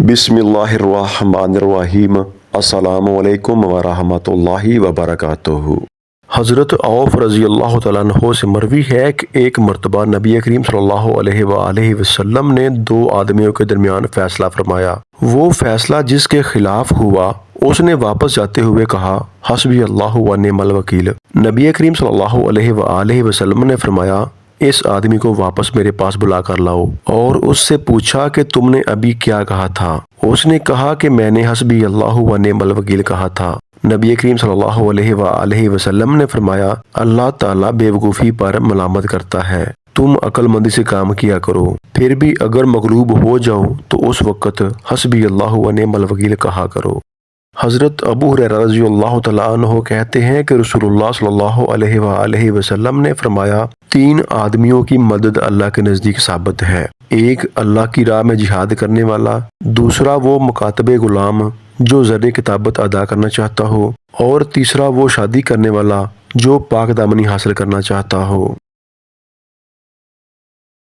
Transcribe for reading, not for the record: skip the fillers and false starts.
بسم اللہ الرحمن الرحیم۔ السلام علیکم ورحمۃ اللہ وبرکاتہ۔ حضرت عوف رضی اللہ تعالیٰ عنہ سے مروی ہے کہ ایک مرتبہ نبی کریم صلی اللہ علیہ وآلہ وسلم نے دو آدمیوں کے درمیان فیصلہ فرمایا۔ وہ فیصلہ جس کے خلاف ہوا اس نے واپس جاتے ہوئے کہا، حسبی اللہ و نعم الوکیل۔ نبی کریم صلی اللہ علیہ وآلہ وسلم نے فرمایا، اس آدمی کو واپس میرے پاس بلا کر لاؤ، اور اس سے پوچھا کہ تم نے ابھی کیا کہا تھا؟ اس نے کہا کہ میں نے حسبی اللہ و نعم الوکیل کہا تھا۔ نبی کریم صلی اللہ علیہ وآلہ وسلم نے فرمایا، اللہ تعالیٰ بے وقوفی پر ملامت کرتا ہے، تم عقل مندی سے کام کیا کرو، پھر بھی اگر مغلوب ہو جاؤ تو اس وقت حسبی اللہ و نعم الوکیل کہا کرو۔ حضرت ابو ہریرہ رضی اللہ تعالیٰ عنہ کہتے ہیں کہ رسول اللہ صلی اللہ علیہ وآلہ وسلم نے فرمایا، تین آدمیوں کی مدد اللہ کے نزدیک ثابت ہے، ایک اللہ کی راہ میں جہاد کرنے والا، دوسرا وہ مکاتب غلام جو زر کتابت ادا کرنا چاہتا ہو، اور تیسرا وہ شادی کرنے والا جو پاک دامنی حاصل کرنا چاہتا ہو۔